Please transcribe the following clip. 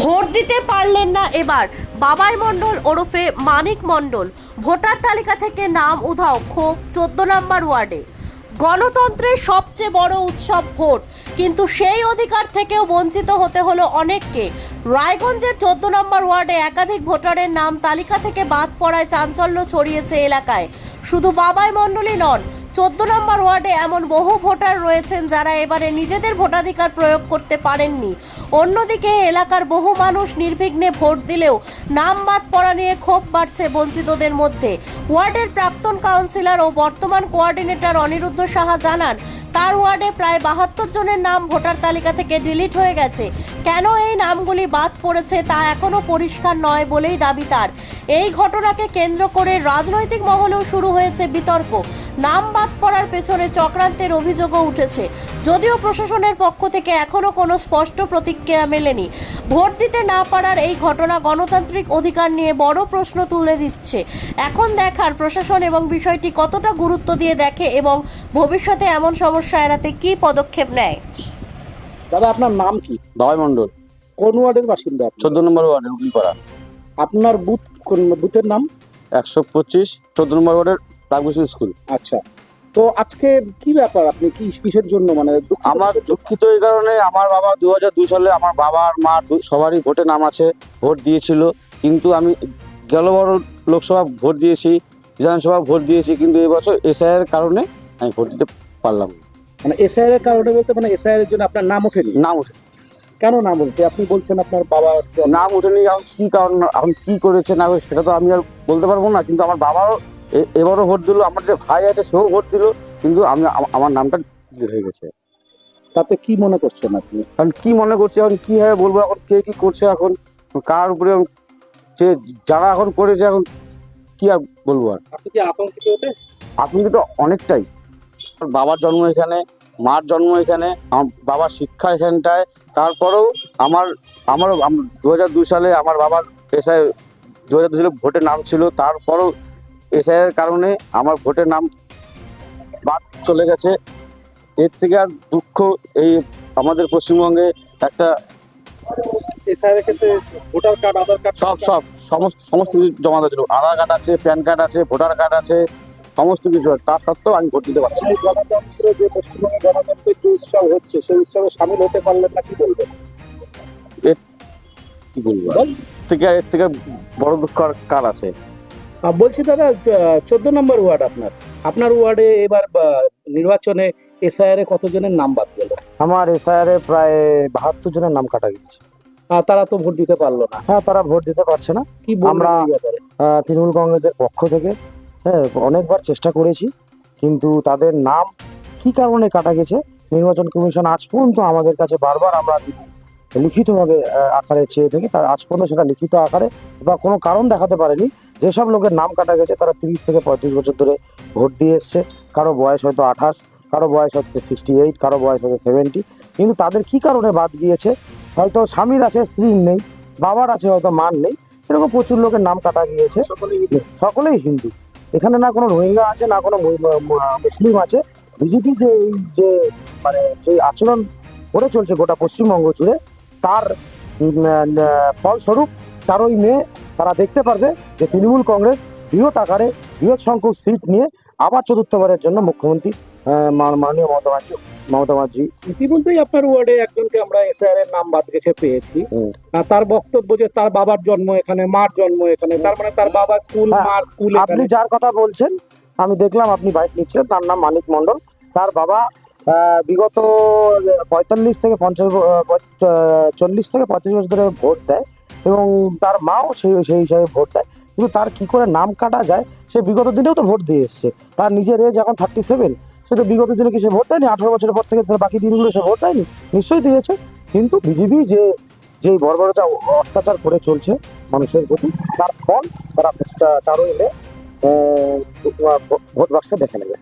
Vote দিতে পারলেন না এবার বাবাই মণ্ডল ওরফে মানিক মণ্ডল। ভোটার তালিকা থেকে নাম উধাও, ক্ষোভ 14 নম্বর ওয়ার্ডে। গণতন্ত্রের সবচেয়ে বড় উৎসব ভোট, কিন্তু সেই অধিকার থেকেও বঞ্চিত হতে হলো অনেককে। রায়গঞ্জের 14 নম্বর ওয়ার্ডে একাধিক ভোটারের নাম তালিকা থেকে বাদ পড়ায় চাঞ্চল্য ছড়িয়েছে এলাকায়। শুধু বাবাই মণ্ডলই নন, 14 নম্বর ওয়ার্ডে এমন বহু ভোটার রয়েছেন যারা এবারে নিজেদের ভোটাধিকার প্রয়োগ করতে পারেননি। অন্যদিকে এলাকার বহু মানুষ নির্বিঘ্নে ভোট দিলেও নাম বাদ পড়া নিয়ে ক্ষোভ বাড়ছে বঞ্চিতদের মধ্যে। ওয়ার্ডের প্রাক্তন কাউন্সিলর ও বর্তমান কোঅর্ডিনেটর অনিরুদ্ধ সাহা জানান, তার ওয়ার্ডে প্রায় 72 জনের নাম ভোটার তালিকা থেকে ডিলিট হয়ে গেছে। কেন এই নামগুলি বাদ পড়েছে তা এখনো পরিষ্কার নয় বলেই দাবি তার। এই ঘটনাকে কেন্দ্র করে রাজনৈতিক মহলেও শুরু হয়েছে বিতর্ক। নাম বাদ পড়ার পেছনে চক্রান্তের অভিযোগও উঠেছে, যদিও প্রশাসনের পক্ষ থেকে এখনো কোনো স্পষ্ট প্রতিক্রিয়া মেলেনি। ভোট দিতে না পারার এই ঘটনা গণতান্ত্রিক অধিকার নিয়ে বড় প্রশ্ন তুলে দিচ্ছে। এখন দেখার প্রশাসন এবং বিষয়টি কতটা গুরুত্ব দিয়ে দেখে এবং ভবিষ্যতে এমন সমস্যা এড়াতে কী পদক্ষেপ নেয়। দাদা, আপনার নাম কি? বাবাই মণ্ডল, কোন ওয়ার্ডের বাসিন্দা আপনি? 14 নম্বর ওয়ার্ডে উগলিপাড়া। আপনার বুথ কোন বুথের নাম? 125, 14 নম্বর ওয়ার্ডের প্রাগবসু স্কুল। আচ্ছা, তো আজকে কি ব্যাপার? আপনি কি কিসের জন্য মানে আমার দুঃখিত এই কারণে, আমার বাবা 2002 সালে আমার বাবা আর মা সবারই ভোটে নাম আছে, ভোট দিয়েছিল। কিন্তু আমি গেল বড় লোকসভা ভোট দিয়েছি, বিধানসভা ভোট দিয়েছি, কিন্তু এবছর এসআইয়ের কারণে আমি ভোট দিতে পারলাম না। মানে এসআইআর এর কারণে বলতে মানে এসআইআর এর জন্য আপনার নাম ওঠেনি? নাম ওঠে কেন নাম বলতে আপনি বলছেন আপনার বাবা নাম ওঠেনি, এখন কি কারণ, এখন কি করেছে না করেছে সেটা তো আমি আর বলতে পারবো না। কিন্তু আমার বাবারও এবারও ভোট দিল, আমার যে ভাই আছে সেও ভোট দিল, কিন্তু আমি আমার নামটা ডিলিট হয়ে গেছে। তাতে কি মনে করছেন আপনি? এখন কি মনে করছি, এখন কিভাবে বলবো, এখন কে কি করছে, এখন কার উপরে যে যারা এখন করেছে, এখন কি আর বলবো। আর আপনি কি আতঙ্কিত হতে? আপনি কিন্তু অনেকটাই, বাবার জন্ম এখানে, মার জন্ম এখানে, আমার বাবার শিক্ষা এখানটায়, তারপরেও আমারও 2002 সালে আমার বাবার এসআই 2002 সালে ভোটের নাম ছিল, তারপরেও এসআইয়ের কারণে আমার ভোটের নাম বাদ চলে গেছে। এর থেকে আর দুঃখ, এই আমাদের পশ্চিমবঙ্গে একটা এসআইআর এর ক্ষেত্রে ভোটার কার্ড, আধার কার্ড সমস্ত কিছু জমা দেওয়া ছিল। আধার কার্ড আছে, প্যান কার্ড আছে, ভোটার কার্ড আছে, সমস্ত কিছু আছে, তা সত্ত্বেও আমি ভোট দিতে পারছি না। এই গণতন্ত্র, যে পশ্চিমবঙ্গে গণতন্ত্রের যে উৎসব হচ্ছে সেই উৎসবে সামিল হতে পারলেন না, কি বলবেন? কি বলবো, এর থেকে বড় দুঃখ আর কার আছে? বলছি দাদা, 14 নম্বর ওয়ার্ড আপনার ওয়ার্ডে এবার নির্বাচনে এসআইআর এ কতজনের নাম বাদ গেল? আমার এসআইআর এ প্রায় 72 জনের নাম কাটা গেছে। তারা তো ভোট দিতে পারলো না। হ্যাঁ, তারা ভোট দিতে পারছে না। কি বলবেন আমরা এই ব্যাপারে? তৃণমূল কংগ্রেসের পক্ষ থেকে অনেকবার চেষ্টা করেছি, কিন্তু তাদের নাম কি কারণে কাটা গেছে নির্বাচন কমিশন আজ পর্যন্ত আমাদের কাছে বারবার আমরা যদি লিখিতভাবে আকারে চেয়ে থাকি, তার আজ পর্যন্ত সেটা লিখিত আকারে বা কোনো কারণ দেখাতে পারেনি। যেসব লোকের নাম কাটা গেছে তারা 30 থেকে 35 বছর ধরে ভোট দিয়ে এসছে। কারো বয়স হয়তো 28, কারো বয়স হয়তো 68, কারো বয়স হয়তো 70, কিন্তু তাদের কি কারণে বাদ গিয়েছে, হয়তো স্বামীর আছে স্ত্রীর নেই, বাবার আছে হয়তো মার নেই, এরকম প্রচুর লোকের নাম কাটা গিয়েছে। সকলেই হিন্দু, এখানে না কোনো রোহিঙ্গা আছে, না কোনো মুসলিম আছে। বিজেপি যে মানে যে আচরণ করে চলছে গোটা পশ্চিমবঙ্গ জুড়ে, তার ফলস্বরূপ 4ই মে তারা দেখতে পারবে যে তৃণমূল কংগ্রেস বৃহৎ আকারে বৃহৎ সংখ্যক সিট নিয়ে আবার চতুর্থবারের জন্য মুখ্যমন্ত্রী মাননীয় মমতা ব্যানার্জি। ইতিমধ্যেই আপনার ওয়ার্ডে একজনকে আমরা এসআইআর এর নাম বাদ গেছে পেয়েছি। তার বক্তব্য যে তার বাবার জন্ম এখানে, মার জন্ম এখানে, তার মানে তার বাবা স্কুল, মার স্কুল। আপনি যার কথা বলছেন, আমি দেখলাম আপনি বাইক নিচ্ছিলেন, তার নাম মানিক মণ্ডল। তার বাবা বিগত 40 থেকে 35 বছর ধরে ভোট দেয় এবং তার মাও সেই হিসাবে ভোট দেয়। কিন্তু তার কি করে নাম কাটা যায়, সে বিগত দিনেও তো ভোট দিয়ে এসছে। তার নিজের এজ এখন 37, সে তো বিগত দিনে কি সে ভোট দেয়নি? 18 বছরের পর থেকে বাকি দিনগুলো সে ভোট দেয়নি? নিশ্চয়ই দিয়েছে। কিন্তু বিজেপি যেই বর্বরতা অত্যাচার করে চলছে মানুষের প্রতি, তার ফল তারা 4ই মে ভোট বাক্সে দেখে নেবে।